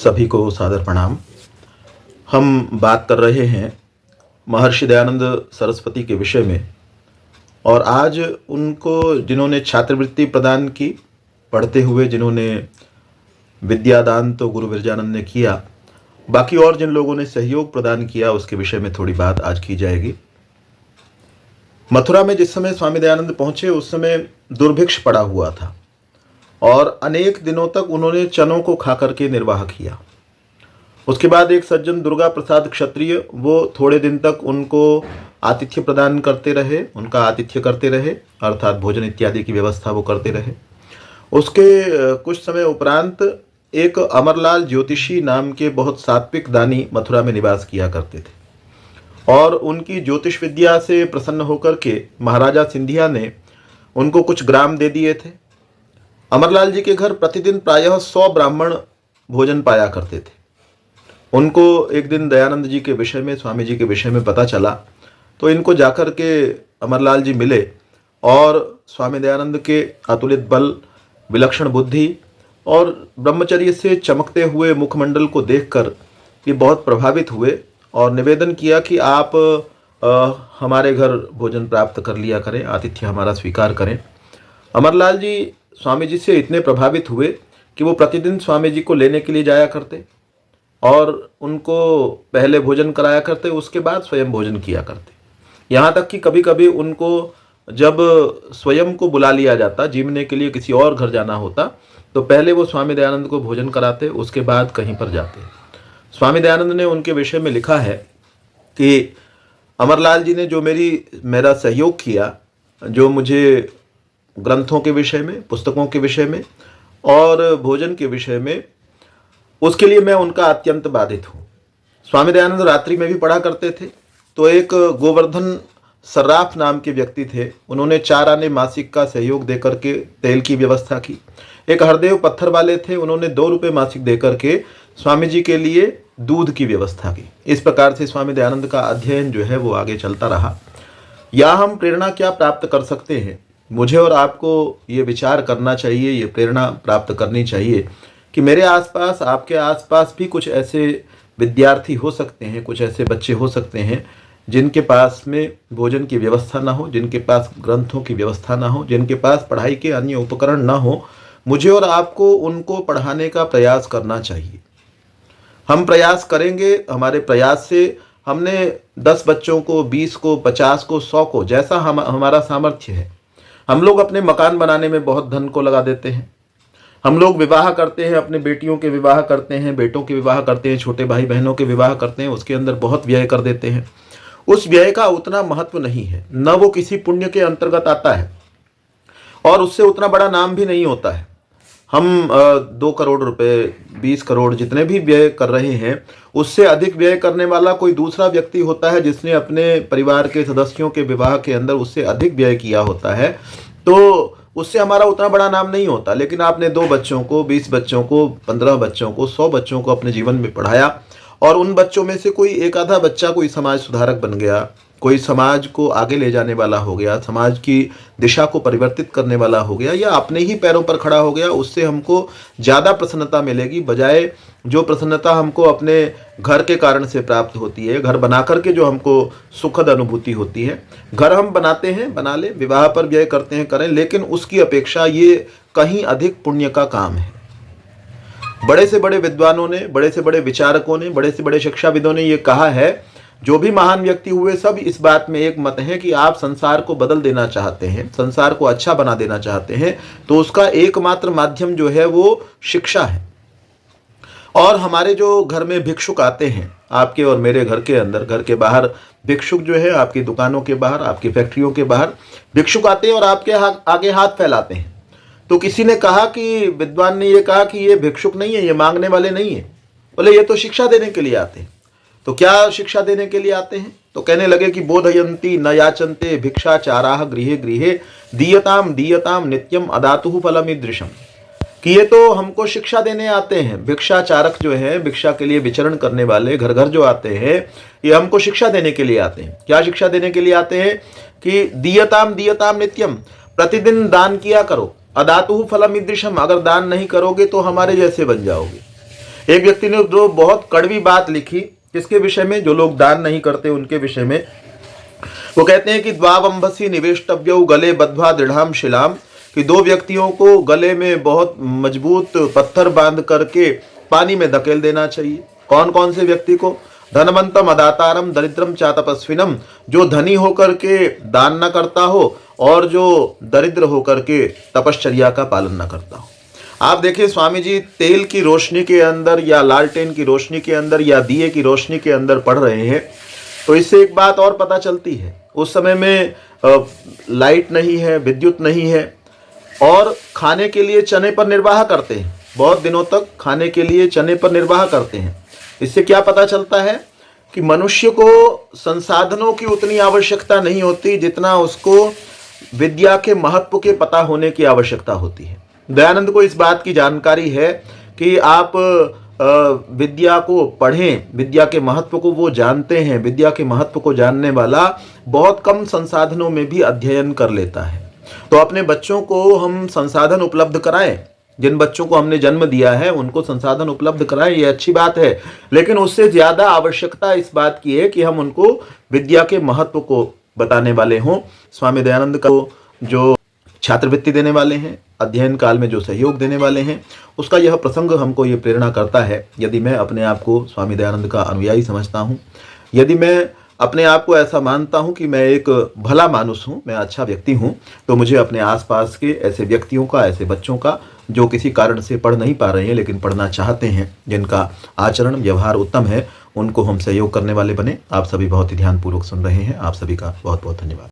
सभी को सादर प्रणाम। हम बात कर रहे हैं महर्षि दयानंद सरस्वती के विषय में, और आज उनको जिन्होंने छात्रवृत्ति प्रदान की, पढ़ते हुए जिन्होंने विद्यादान तो गुरु विरजानंद ने किया, बाकी और जिन लोगों ने सहयोग प्रदान किया उसके विषय में थोड़ी बात आज की जाएगी। मथुरा में जिस समय स्वामी दयानंद पहुंचे उस समय दुर्भिक्ष पड़ा हुआ था और अनेक दिनों तक उन्होंने चनों को खा करके निर्वाह किया। उसके बाद एक सज्जन दुर्गा प्रसाद क्षत्रिय, वो थोड़े दिन तक उनको आतिथ्य प्रदान करते रहे, उनका आतिथ्य करते रहे, अर्थात भोजन इत्यादि की व्यवस्था वो करते रहे। उसके कुछ समय उपरांत एक अमरलाल ज्योतिषी नाम के बहुत सात्विक दानी मथुरा में निवास किया करते थे, और उनकी ज्योतिष विद्या से प्रसन्न होकर के महाराजा सिंधिया ने उनको कुछ ग्राम दे दिए थे। अमरलाल जी के घर प्रतिदिन प्रायः 100 ब्राह्मण भोजन पाया करते थे। उनको एक दिन दयानंद जी के विषय में, स्वामी जी के विषय में पता चला, तो इनको जाकर के अमरलाल जी मिले और स्वामी दयानंद के अतुलित बल, विलक्षण बुद्धि और ब्रह्मचर्य से चमकते हुए मुखमंडल को देखकर ये बहुत प्रभावित हुए और निवेदन किया कि आप हमारे घर भोजन प्राप्त कर लिया करें, आतिथ्य हमारा स्वीकार करें। अमरलाल जी स्वामी जी से इतने प्रभावित हुए कि वो प्रतिदिन स्वामी जी को लेने के लिए जाया करते और उनको पहले भोजन कराया करते, उसके बाद स्वयं भोजन किया करते। यहाँ तक कि कभी कभी उनको जब स्वयं को बुला लिया जाता, जीवने के लिए किसी और घर जाना होता, तो पहले वो स्वामी दयानंद को भोजन कराते, उसके बाद कहीं पर जाते। स्वामी दयानंद ने उनके विषय में लिखा है कि अमरलाल जी ने जो मेरा सहयोग किया, जो मुझे ग्रंथों के विषय में, पुस्तकों के विषय में और भोजन के विषय में, उसके लिए मैं उनका अत्यंत बाधित हूँ। स्वामी दयानंद रात्रि में भी पढ़ा करते थे, तो एक गोवर्धन सर्राफ नाम के व्यक्ति थे, उन्होंने 4 आने मासिक का सहयोग देकर के तेल की व्यवस्था की। एक हरदेव पत्थर वाले थे, उन्होंने 2 रुपये मासिक देकर के स्वामी जी के लिए दूध की व्यवस्था की। इस प्रकार से स्वामी दयानंद का अध्ययन जो है वो आगे चलता रहा। या हम प्रेरणा क्या प्राप्त कर सकते हैं, मुझे और आपको ये विचार करना चाहिए, ये प्रेरणा प्राप्त करनी चाहिए कि मेरे आसपास, आपके आसपास भी कुछ ऐसे विद्यार्थी हो सकते हैं, कुछ ऐसे बच्चे हो सकते हैं जिनके पास में भोजन की व्यवस्था ना हो, जिनके पास ग्रंथों की व्यवस्था ना हो, जिनके पास पढ़ाई के अन्य उपकरण ना हो। मुझे और आपको उनको पढ़ाने का प्रयास करना चाहिए। हम प्रयास करेंगे, हमारे प्रयास से हमने 10 बच्चों को, 20 को, 50 को, 100 को, जैसा हमारा सामर्थ्य है। हम लोग अपने मकान बनाने में बहुत धन को लगा देते हैं। हम लोग विवाह करते हैं, अपने बेटियों के विवाह करते हैं, बेटों के विवाह करते हैं, छोटे भाई बहनों के विवाह करते हैं, उसके अंदर बहुत व्यय कर देते हैं। उस व्यय का उतना महत्व नहीं है, न वो किसी पुण्य के अंतर्गत आता है और उससे उतना बड़ा नाम भी नहीं होता है। हम 2 करोड़ रुपए, 20 करोड़ जितने भी व्यय कर रहे हैं, उससे अधिक व्यय करने वाला कोई दूसरा व्यक्ति होता है जिसने अपने परिवार के सदस्यों के विवाह के अंदर उससे अधिक व्यय किया होता है, तो उससे हमारा उतना बड़ा नाम नहीं होता। लेकिन आपने 2 बच्चों को, 20 बच्चों को, 15 बच्चों को, 100 बच्चों को अपने जीवन में पढ़ाया, और उन बच्चों में से कोई एक आधा बच्चा कोई समाज सुधारक बन गया, कोई समाज को आगे ले जाने वाला हो गया, समाज की दिशा को परिवर्तित करने वाला हो गया, या अपने ही पैरों पर खड़ा हो गया, उससे हमको ज़्यादा प्रसन्नता मिलेगी, बजाय जो प्रसन्नता हमको अपने घर के कारण से प्राप्त होती है, घर बना करके जो हमको सुखद अनुभूति होती है। घर हम बनाते हैं, बना ले, विवाह पर व्यय करते हैं, करें, लेकिन उसकी अपेक्षा ये कहीं अधिक पुण्य का काम है। बड़े से बड़े विद्वानों ने, बड़े से बड़े विचारकों ने, बड़े से बड़े शिक्षाविदों ने ये कहा है, जो भी महान व्यक्ति हुए सब इस बात में एक मत है कि आप संसार को बदल देना चाहते हैं, संसार को अच्छा बना देना चाहते हैं, तो उसका एकमात्र माध्यम जो है वो शिक्षा है। और हमारे जो घर में भिक्षुक आते हैं, आपके और मेरे घर के अंदर, घर के बाहर भिक्षुक जो है, आपकी दुकानों के बाहर, आपकी फैक्ट्रियों के बाहर भिक्षुक आते हैं और आपके आगे हाथ फैलाते हैं। तो किसी ने कहा कि, विद्वान ने ये कहा कि ये भिक्षुक नहीं है, ये मांगने वाले नहीं है। बोले ये तो शिक्षा देने के लिए आते हैं। तो क्या शिक्षा देने के लिए आते हैं? तो कहने लगे कि बोधयंती न याचन्ते भिक्षाचाराः गृहे गृहे दीयताम दीयताम नित्यम अदातुः फलमीदृशम, कि ये तो हमको शिक्षा देने आते हैं। भिक्षाचारक जो है, भिक्षा के लिए विचरण करने वाले घर घर जो आते हैं, ये हमको शिक्षा देने के लिए आते हैं। क्या शिक्षा देने के लिए आते हैं? कि दीयताम दीयताम नित्यम, प्रतिदिन दान किया करो, अदातुः फलमीदृशम, अगर दान नहीं करोगे तो हमारे जैसे बन जाओगे। एक व्यक्ति ने जो बहुत कड़वी बात लिखी, किसके विषय में? जो लोग दान नहीं करते उनके विषय में। वो कहते हैं कि द्वावंभसी निवेष्टव्यौ गले बद्ध्वा दृढ़ाम शिलाम, कि दो व्यक्तियों को गले में बहुत मजबूत पत्थर बांध करके पानी में धकेल देना चाहिए। कौन कौन से व्यक्ति को? धनवंतम अदातारम दरिद्रम चा तपस्विनम, जो धनी होकर के दान न करता हो और जो दरिद्र होकर के तपश्चर्या का पालन न करता हो। आप देखिए स्वामी जी तेल की रोशनी के अंदर या लालटेन की रोशनी के अंदर या दिए की रोशनी के अंदर पढ़ रहे हैं, तो इससे एक बात और पता चलती है। उस समय में लाइट नहीं है, विद्युत नहीं है, और खाने के लिए चने पर निर्वाह करते हैं, बहुत दिनों तक खाने के लिए चने पर निर्वाह करते हैं। इससे क्या पता चलता है कि मनुष्य को संसाधनों की उतनी आवश्यकता नहीं होती जितना उसको विद्या के महत्व के पता होने की आवश्यकता होती है। दयानंद को इस बात की जानकारी है कि आप विद्या को पढ़ें, विद्या के महत्व को वो जानते हैं। विद्या के महत्व को जानने वाला बहुत कम संसाधनों में भी अध्ययन कर लेता है। तो अपने बच्चों को हम संसाधन उपलब्ध कराएं, जिन बच्चों को हमने जन्म दिया है उनको संसाधन उपलब्ध कराएं, ये अच्छी बात है। लेकिन उससे ज्यादा आवश्यकता इस बात की है कि हम उनको विद्या के महत्व को बताने वाले हों। स्वामी दयानंद को जो छात्रवृत्ति देने वाले हैं, अध्ययन काल में जो सहयोग देने वाले हैं, उसका यह प्रसंग हमको ये प्रेरणा करता है। यदि मैं अपने आप को स्वामी दयानंद का अनुयायी समझता हूँ, यदि मैं अपने आप को ऐसा मानता हूँ कि मैं एक भला मानुस हूँ, मैं अच्छा व्यक्ति हूँ, तो मुझे अपने आसपास के ऐसे व्यक्तियों का, ऐसे बच्चों का जो किसी कारण से पढ़ नहीं पा रहे हैं लेकिन पढ़ना चाहते हैं, जिनका आचरण व्यवहार उत्तम है, उनको हम सहयोग करने वाले बने। आप सभी बहुत ही ध्यानपूर्वक सुन रहे हैं। आप सभी का बहुत बहुत धन्यवाद।